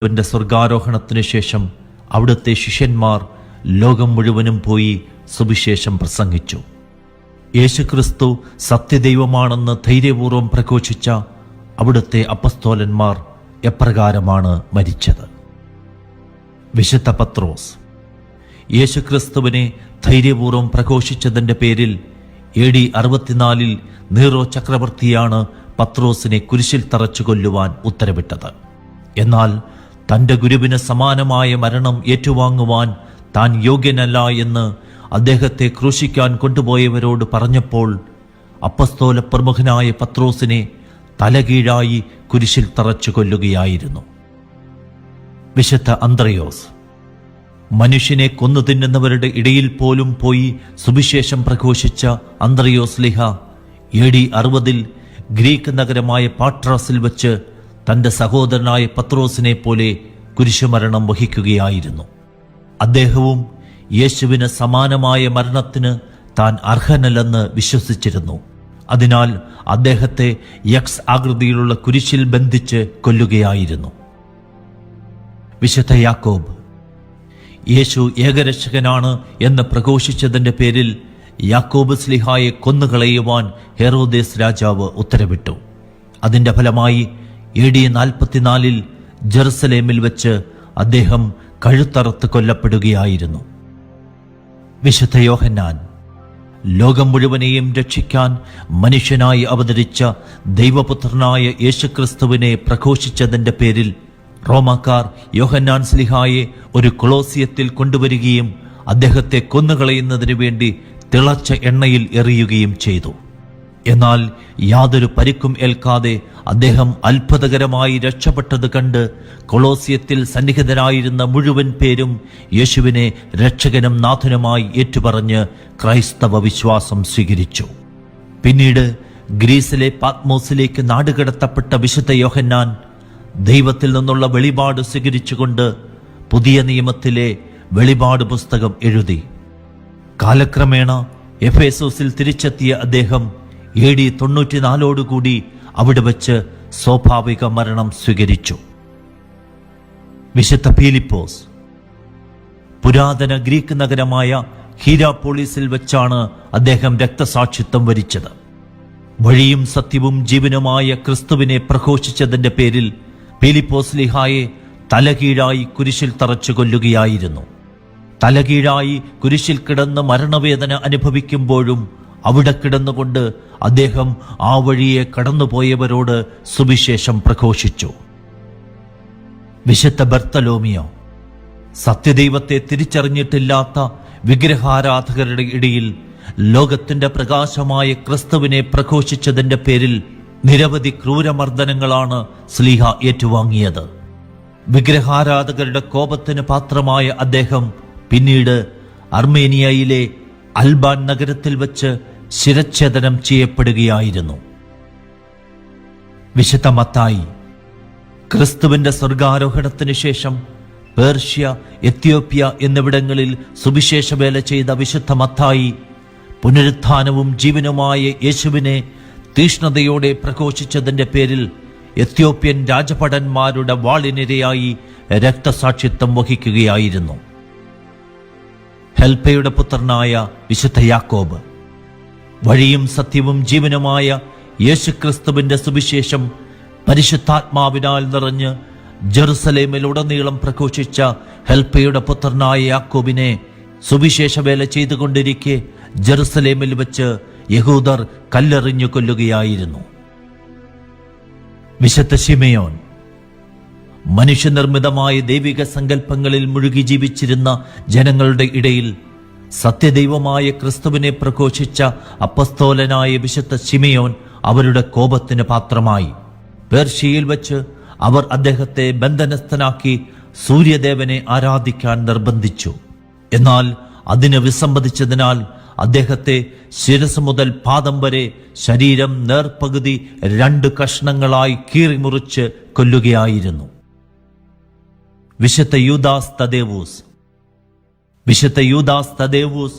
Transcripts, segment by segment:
അവന്റെ സ്വർഗാരോഹണത്തിനു ശേഷം അവിടുത്തെ ശിഷ്യന്മാർ ലോകം മുഴുവനും പോയി സുവിശേഷം പ്രസംഗിച്ചു. യേശുക്രിസ്തു സത്യദൈവമാണെന്ന് ധൈര്യപൂർവ്വം പ്രഘോഷിച്ച അവിടുത്തെ അപ്പസ്തോലന്മാർ എപ്രകാരമാണ് മരിച്ചത്? വിശുദ്ധ പത്രോസ് യേശുക്രിസ്തുവിനെ ധൈര്യപൂർവ്വം പ്രഘോഷിച്ചതിന്റെ പേരിൽ AD 64 നീറോ ചക്രവർത്തിയാണ് പത്രോസിനെ കുരിശിൽ തറച്ചു കൊല്ലുവാൻ ഉത്തരവിട്ടത്. എന്നാൽ തന്റെ ഗുരുവിന് സമാനമായ മരണം ഏറ്റുവാങ്ങുവാൻ താൻ യോഗ്യനല്ല എന്ന് അദ്ദേഹത്തെ ക്രൂശിക്കാൻ കൊണ്ടുപോയവരോട് പറഞ്ഞപ്പോൾ അപ്പസ്തോല പ്രമുഖനായ പത്രോസിനെ തലകീഴായി കുരിശിൽ തറച്ചു കൊല്ലുകയായിരുന്നു. വിശുദ്ധ അന്ത്രയോസ് മനുഷ്യനെ കൊന്നു തിന്നുന്നവരുടെ ഇടയിൽ പോലും പോയി സുവിശേഷം പ്രഘോഷിച്ച അന്ത്രയോസ് ലിഹ AD 60 ഗ്രീക്ക് നഗരമായ പാട്രാസിൽ വച്ച് തന്റെ സഹോദരനായ പത്രോസിനെ പോലെ കുരിശുമരണം വഹിക്കുകയായിരുന്നു. അദ്ദേഹവും യേശുവിന് സമാനമായ മരണത്തിന് താൻ അർഹനല്ലെന്ന് വിശ്വസിച്ചിരുന്നു. അതിനാൽ അദ്ദേഹത്തെ എക്സ് ആകൃതിയിലുള്ള കുരിശിൽ ബന്ധിച്ച് കൊല്ലുകയായിരുന്നു. വിശുദ്ധ യാക്കോബ് യേശു ഏകരക്ഷകനാണ് എന്ന് പ്രഘോഷിച്ചതിന്റെ പേരിൽ യാക്കോബ് സ്ലിഹായെ കൊന്നുകളയുവാൻ ഹെറോദേസ് രാജാവ് ഉത്തരവിട്ടു. അതിന്റെ ഫലമായി AD 44 ജെറുസലേമിൽ വെച്ച് അദ്ദേഹം കഴുത്തറത്ത് കൊല്ലപ്പെടുകയായിരുന്നു. വിശുദ്ധ യോഹന്നാൻ ലോകം മുഴുവനെയും രക്ഷിക്കാൻ മനുഷ്യനായി അവതരിച്ച ദൈവപുത്രനായ യേശുക്രിസ്തുവിനെ പ്രഘോഷിച്ചതിന്റെ പേരിൽ റോമാക്കാർ യോഹന്നാൻ സ്ലിഹായെ ഒരു കൊളോസിയത്തിൽ കൊണ്ടുവരികയും അദ്ദേഹത്തെ കൊന്നുകളയുന്നതിനു വേണ്ടി തിളച്ച എണ്ണയിൽ എറിയുകയും ചെയ്തു. എന്നാൽ യാതൊരു പരിക്കും ഏൽക്കാതെ അദ്ദേഹം അത്ഭുതകരമായി രക്ഷപ്പെട്ടത് കണ്ട് കൊളോസിയത്തിൽ സന്നിഹിതരായിരുന്ന മുഴുവൻ പേരും യേശുവിനെ രക്ഷകനും നാഥനുമായി ഏറ്റുപറഞ്ഞ് ക്രൈസ്തവ വിശ്വാസം സ്വീകരിച്ചു. പിന്നീട് ഗ്രീസിലെ പാത്മോസിലേക്ക് നാടുകടത്തപ്പെട്ട വിശുദ്ധ യോഹന്നാൻ ദൈവത്തിൽ നിന്നുള്ള വെളിപാട് സ്വീകരിച്ചുകൊണ്ട് പുതിയ നിയമത്തിലെ വെളിപാട് പുസ്തകം എഴുതി. കാലക്രമേണ എഫേസോസിൽ തിരിച്ചെത്തിയ അദ്ദേഹം AD 94 അവിടെ വച്ച് സ്വാഭാവിക മരണം സ്വീകരിച്ചു. വിശുദ്ധ ഫിലിപ്പോസ് പുരാതന ഗ്രീക്ക് നഗരമായ ഹീരാപോളിസിൽ വെച്ചാണ് അദ്ദേഹം രക്തസാക്ഷിത്വം വരിച്ചത്. വഴിയും സത്യവും ജീവനുമായ ക്രിസ്തുവിനെ പ്രഘോഷിച്ചതിന്റെ പേരിൽ ഫിലിപ്പോസ് ലിഹായെ തലകീഴായി കുരിശിൽ തറച്ചു കൊല്ലുകയായിരുന്നു. തലകീഴായി കുരിശിൽ കിടന്ന് മരണവേദന അനുഭവിക്കുമ്പോഴും അവിടെ കിടന്നുകൊണ്ട് അദ്ദേഹം ആ വഴിയെ കടന്നുപോയവരോട് സുവിശേഷം പ്രഘോഷിച്ചു. വിശുദ്ധ ബർത്തലോമിയോ സത്യദൈവത്തെ തിരിച്ചറിഞ്ഞിട്ടില്ലാത്ത വിഗ്രഹാരാധകരുടെ ഇടയിൽ ലോകത്തിന്റെ പ്രകാശമായ ക്രിസ്തുവിനെ പ്രഘോഷിച്ചതിന്റെ പേരിൽ നിരവധി ക്രൂരമർദ്ദനങ്ങളാണ് സ്ലീഹ ഏറ്റുവാങ്ങിയത്. വിഗ്രഹാരാധകരുടെ കോപത്തിന് പാത്രമായ അദ്ദേഹം പിന്നീട് അർമേനിയയിലെ അൽബാൻ നഗരത്തിൽ വച്ച് ശിരച്ഛേദനം ചെയ്യപ്പെടുകയായിരുന്നു. വിശുദ്ധ മത്തായി ക്രിസ്തുവിന്റെ സ്വർഗാരോഹണത്തിന് ശേഷം പേർഷ്യ, എത്യോപ്യ എന്നിവിടങ്ങളിൽ സുവിശേഷവേല ചെയ്ത വിശുദ്ധ മത്തായി പുനരുത്ഥാനവും ജീവനുമായ യേശുവിനെ തീഷ്ണതയോടെ പ്രഘോഷിച്ചതിന്റെ പേരിൽ എത്യോപ്യൻ രാജഭടന്മാരുടെ വാളിനിരയായി രക്തസാക്ഷിത്വം വഹിക്കുകയായിരുന്നു. ഹെൽപ്പയുടെ പുത്രനായ വിശുദ്ധ യാക്കോബ് വഴിയും സത്യവും ജീവനുമായ യേശുക്രിസ്തുവിന്റെ സുവിശേഷം പരിശുദ്ധാത്മാവിനാൽ നിറഞ്ഞ് ജെറുസലേമിലുടനീളം പ്രഘോഷിച്ച ഹെൽപ്പയുടെ പുത്രനായ യാക്കോബിനെ സുവിശേഷവേല ചെയ്തുകൊണ്ടിരിക്കെ ജെറുസലേമിൽ വെച്ച് യഹൂദർ കല്ലെറിഞ്ഞു കൊല്ലുകയായിരുന്നു. വിശുദ്ധ ശിമയോൻ മനുഷ്യനിർമ്മിതമായ ദൈവിക സങ്കല്പങ്ങളിൽ മുഴുകി ജീവിച്ചിരുന്ന ജനങ്ങളുടെ ഇടയിൽ സത്യദൈവമായ ക്രിസ്തുവിനെ പ്രഘോഷിച്ച അപ്പസ്തോലനായ വിശുദ്ധ ശിമയോൻ അവരുടെ കോപത്തിന് പാത്രമായി. പേർഷ്യയിൽ വച്ച് അവർ അദ്ദേഹത്തെ ബന്ധനസ്ഥനാക്കി സൂര്യദേവനെ ആരാധിക്കാൻ നിർബന്ധിച്ചു. എന്നാൽ അതിന് വിസമ്മതിച്ചതിനാൽ അദ്ദേഹത്തെ ശിരസ് മുതൽ പാദം വരെ ശരീരം നേർപകുതി 2 കഷ്ണങ്ങളായി കീറിമുറിച്ച് കൊല്ലുകയായിരുന്നു. വിശുദ്ധ യൂദാസ് തദേവൂസ്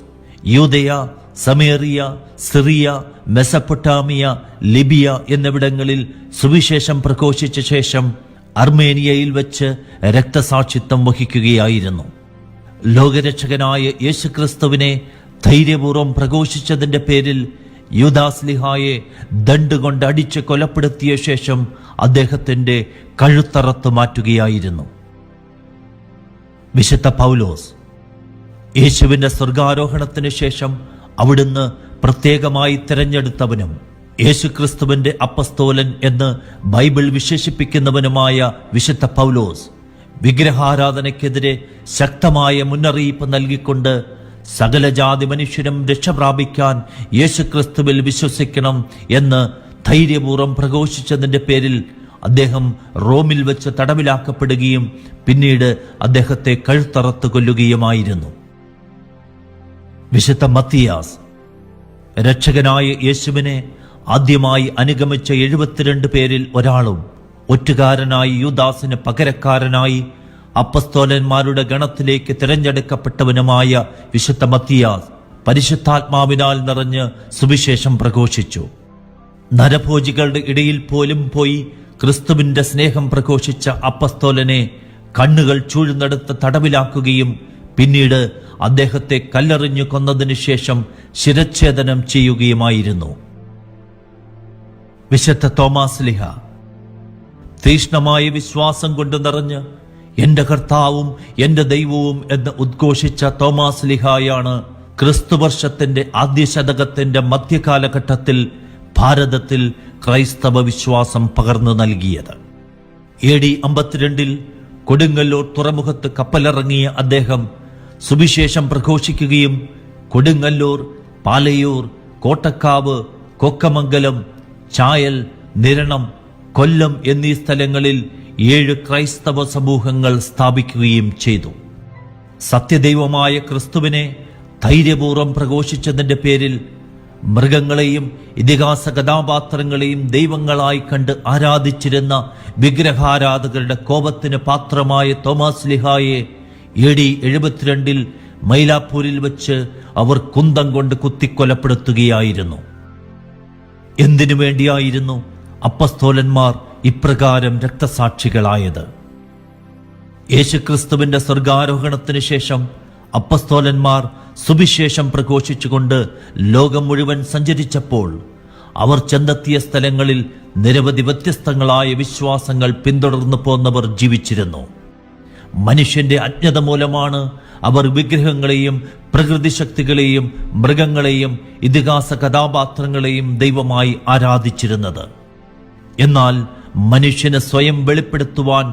യൂദയ, സമേറിയ, സിറിയ, മെസപ്പൊട്ടാമിയ, ലിബിയ എന്നിവിടങ്ങളിൽ സുവിശേഷം പ്രഘോഷിച്ച ശേഷം അർമേനിയയിൽ വെച്ച് രക്തസാക്ഷിത്വം വഹിക്കുകയായിരുന്നു. ലോകരക്ഷകനായ യേശുക്രിസ്തുവിനെ ധൈര്യപൂർവ്വം പ്രഘോഷിച്ചതിന്റെ പേരിൽ യൂദാസ്ലിഹായെ ദണ്ടുകൊണ്ട് അടിച്ച് കൊലപ്പെടുത്തിയ ശേഷം അദ്ദേഹത്തിന്റെ കഴുത്തറത്ത് മാറ്റുകയായിരുന്നു. വിശുദ്ധ പൗലോസ് യേശുവിന്റെ സ്വർഗാരോഹണത്തിന് ശേഷം അവിടുന്ന് പ്രത്യേകമായി തിരഞ്ഞെടുത്തവനും യേശുക്രിസ്തുവിന്റെ അപ്പസ്തോലൻ എന്ന് ബൈബിൾ വിശേഷിപ്പിക്കുന്നവനുമായ വിശുദ്ധ പൗലോസ് വിഗ്രഹാരാധനയ്ക്കെതിരെ ശക്തമായ മുന്നറിയിപ്പ് നൽകിക്കൊണ്ട് സകല ജാതി മനുഷ്യരും രക്ഷ പ്രാപിക്കാൻ യേശുക്രിസ്തുവിൽ വിശ്വസിക്കണം എന്ന് ധൈര്യപൂർവ്വം പ്രഘോഷിച്ചതിന്റെ പേരിൽ അദ്ദേഹം റോമിൽ വെച്ച് തടവിലാക്കപ്പെടുകയും പിന്നീട് അദ്ദേഹത്തെ കഴുത്തറത്ത് കൊല്ലുകയുമായിരുന്നു. വിശുദ്ധ മത്തിയാസ് രക്ഷകനായ യേശുവിനെ ആദ്യമായി അനുഗമിച്ച 72 പേരിൽ ഒരാളും ഒറ്റുകാരനായി യൂദാസിന് പകരക്കാരനായി അപ്പസ്തോലന്മാരുടെ ഗണത്തിലേക്ക് തിരഞ്ഞെടുക്കപ്പെട്ടവനുമായ വിശുദ്ധ മത്തിയാസ് പരിശുദ്ധാത്മാവിനാൽ നിറഞ്ഞ് സുവിശേഷം പ്രഘോഷിച്ചു. നരഭോജികളുടെ ഇടയിൽ പോലും പോയി ക്രിസ്തുവിന്റെ സ്നേഹം പ്രഘോഷിച്ച അപ്പസ്തോലനെ കണ്ണുകൾ ചൂഴ്ന്നെടുത്ത് തടവിലാക്കുകയും പിന്നീട് അദ്ദേഹത്തെ കല്ലെറിഞ്ഞു കൊന്നതിനു ശേഷം ശിരച്ഛേദനം ചെയ്യുകയുമായിരുന്നു. വിശുദ്ധ തോമാസ്ലിഹ തീഷ്ണമായ വിശ്വാസം കൊണ്ട് നിറഞ്ഞ് എന്റെ കർത്താവും എന്റെ ദൈവവും എന്ന് ഉദ്ഘോഷിച്ച തോമാസ്ലിഹായാണ് ക്രിസ്തുവർഷത്തിന്റെ ആദ്യ ശതകത്തിന്റെ മധ്യകാലഘട്ടത്തിൽ ഭാരതത്തിൽ ക്രൈസ്തവ വിശ്വാസം പകർന്നു നൽകിയത്. AD 52 കൊടുങ്ങല്ലൂർ തുറമുഖത്ത് കപ്പലിറങ്ങിയ അദ്ദേഹം സുവിശേഷം പ്രഘോഷിക്കുകയും കൊടുങ്ങല്ലൂർ, പാലയൂർ, കോട്ടക്കാവ്, കൊക്കമംഗലം, ചായൽ, നിരണം, കൊല്ലം എന്നീ സ്ഥലങ്ങളിൽ 7 ക്രൈസ്തവ സമൂഹങ്ങൾ സ്ഥാപിക്കുകയും ചെയ്തു. സത്യദൈവമായ ക്രിസ്തുവിനെ ധൈര്യപൂർവ്വം പ്രഘോഷിച്ചതിന്റെ പേരിൽ മൃഗങ്ങളെയും ഇതിഹാസ കഥാപാത്രങ്ങളെയും ദൈവങ്ങളായി കണ്ട് ആരാധിച്ചിരുന്ന വിഗ്രഹാരാധകരുടെ കോപത്തിന് പാത്രമായ തോമാസ്ലിഹായെ AD 72 മൈലാപ്പൂരിൽ വെച്ച് അവർ കുന്തം കൊണ്ട് കുത്തിക്കൊലപ്പെടുത്തുകയായിരുന്നു. എന്തിനു വേണ്ടിയായിരുന്നു അപ്പസ്തോലന്മാർ ഇപ്രകാരം രക്തസാക്ഷികളായത്? യേശുക്രിസ്തുവിന്റെ സ്വർഗാരോഹണത്തിന് ശേഷം അപ്പസ്തോലന്മാർ സുവിശേഷം പ്രഘോഷിച്ചുകൊണ്ട് ലോകം മുഴുവൻ സഞ്ചരിച്ചപ്പോൾ അവർ ചെന്നെത്തിയ സ്ഥലങ്ങളിൽ നിരവധി വ്യത്യസ്തങ്ങളായ വിശ്വാസങ്ങൾ പിന്തുടർന്നു പോന്നവർ ജീവിച്ചിരുന്നു. മനുഷ്യന്റെ അജ്ഞത മൂലമാണ് അവർ വിഗ്രഹങ്ങളെയും പ്രകൃതി ശക്തികളെയും മൃഗങ്ങളെയും ഇതിഹാസ കഥാപാത്രങ്ങളെയും ദൈവമായി ആരാധിച്ചിരുന്നത്. എന്നാൽ മനുഷ്യന് സ്വയം വെളിപ്പെടുത്തുവാൻ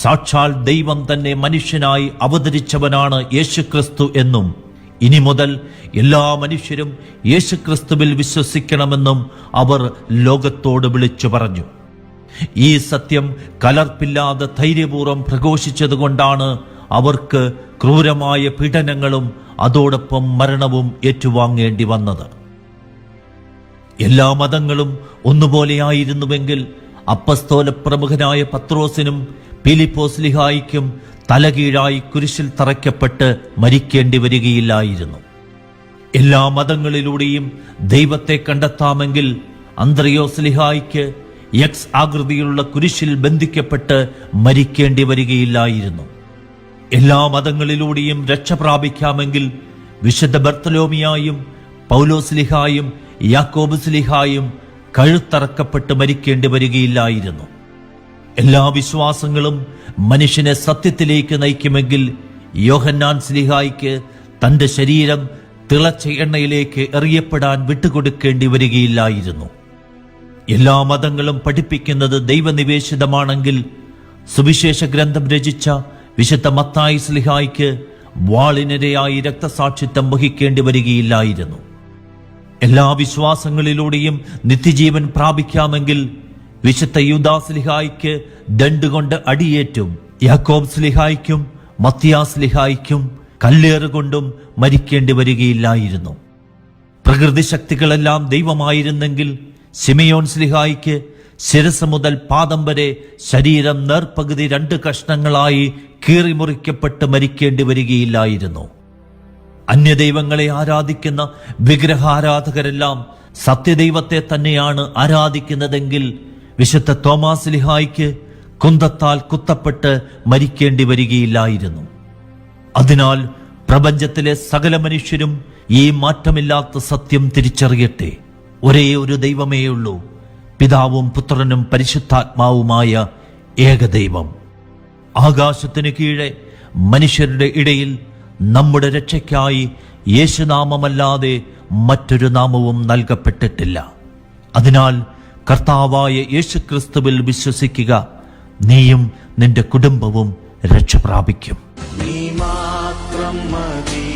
സാക്ഷാൽ ദൈവം തന്നെ മനുഷ്യനായി അവതരിച്ചവനാണ് യേശുക്രിസ്തു എന്നും ഇനി മുതൽ എല്ലാ മനുഷ്യരും യേശുക്രിസ്തുവിൽ വിശ്വസിക്കണമെന്നും അവർ ലോകത്തോട് വിളിച്ചു പറഞ്ഞു. ഈ സത്യം കലർപ്പില്ലാതെ ധൈര്യപൂർവ്വം പ്രഘോഷിച്ചതുകൊണ്ടാണ് അവർക്ക് ക്രൂരമായ പീഡനങ്ങളും അതോടൊപ്പം മരണവും ഏറ്റുവാങ്ങേണ്ടി വന്നത്. എല്ലാ മതങ്ങളും ഒന്നുപോലെയായിരുന്നുവെങ്കിൽ അപ്പസ്തോല പ്രമുഖനായ പത്രോസിനും ഫിലിപ്പോസ്ലിഹായിക്കും തലകീഴായി കുരിശിൽ തറയ്ക്കപ്പെട്ട് മരിക്കേണ്ടി വരികയില്ലായിരുന്നു. എല്ലാ മതങ്ങളിലൂടെയും ദൈവത്തെ കണ്ടെത്താമെങ്കിൽ അന്ത്രയോസ്ലിഹായിക്ക് X ആകൃതിയിലുള്ള കുരിശിൽ ബന്ധിക്കപ്പെട്ട് മരിക്കേണ്ടി വരികയില്ലായിരുന്നു. എല്ലാ മതങ്ങളിലൂടെയും രക്ഷ പ്രാപിക്കാമെങ്കിൽ വിശുദ്ധ ബർത്തലോമിയായും പൗലോസ്ലിഹായും യാക്കോബുസ്ലിഹായും കഴുത്തറക്കപ്പെട്ട് മരിക്കേണ്ടി വരികയില്ലായിരുന്നു. എല്ലാ വിശ്വാസങ്ങളും മനുഷ്യനെ സത്യത്തിലേക്ക് നയിക്കുമെങ്കിൽ യോഹന്നാൻ സ്ലിഹായിക്ക് തന്റെ ശരീരം തിളച്ച എണ്ണയിലേക്ക് എറിയപ്പെടാൻ വിട്ടുകൊടുക്കേണ്ടി വരികയില്ലായിരുന്നു. എല്ലാ മതങ്ങളും പഠിപ്പിക്കുന്നത് ദൈവനിവേശിതമാണെങ്കിൽ സുവിശേഷ ഗ്രന്ഥം രചിച്ച വിശുദ്ധ മത്തായി സ്ലിഹായിക്ക് വാളിനിരയായി രക്തസാക്ഷിത്വം വഹിക്കേണ്ടി വരികയില്ലായിരുന്നു. എല്ലാ വിശ്വാസങ്ങളിലൂടെയും നിത്യജീവൻ പ്രാപിക്കാമെങ്കിൽ വിശുദ്ധ യൂദാസ്ലിഹായിക്ക് ദണ്ടുകൊണ്ട് അടിയേറ്റും യാക്കോബ് സ്ലിഹായിക്കും മത്തിയാസ്ലിഹായിക്കും കല്ലേറുകൊണ്ടും മരിക്കേണ്ടി വരികയില്ലായിരുന്നു. പ്രകൃതി ശക്തികളെല്ലാം ദൈവമായിരുന്നെങ്കിൽ ശിമയോൻ സ്ലിഹായിക്ക് ശിരസ് മുതൽ പാദം വരെ ശരീരം നേർപകുതി 2 കഷ്ണങ്ങളായി കീറിമുറിക്കപ്പെട്ട് മരിക്കേണ്ടി വരികയില്ലായിരുന്നു. അന്യദൈവങ്ങളെ ആരാധിക്കുന്ന വിഗ്രഹാരാധകരെല്ലാം സത്യദൈവത്തെ തന്നെയാണ് ആരാധിക്കുന്നതെങ്കിൽ വിശുദ്ധ തോമാസ്ലിഹായിക്ക് കുന്തത്താൽ കുത്തപ്പെട്ട് മരിക്കേണ്ടി വരികയില്ലായിരുന്നു. അതിനാൽ പ്രപഞ്ചത്തിലെ സകല മനുഷ്യരും ഈ മാറ്റമില്ലാത്ത സത്യം തിരിച്ചറിയട്ടെ. ഒരേ ഒരു ദൈവമേയുള്ളൂ, പിതാവും പുത്രനും പരിശുദ്ധാത്മാവുമായ ഏകദൈവം. ആകാശത്തിന് കീഴെ മനുഷ്യരുടെ ഇടയിൽ നമ്മുടെ രക്ഷയ്ക്കായി യേശുനാമമല്ലാതെ മറ്റൊരു നാമവും നൽകപ്പെട്ടിട്ടില്ല. അതിനാൽ കർത്താവായ യേശുക്രിസ്തുവിൽ വിശ്വസിക്കുക, നീയും നിന്റെ കുടുംബവും രക്ഷ പ്രാപിക്കും. നീ മാത്രം മതി.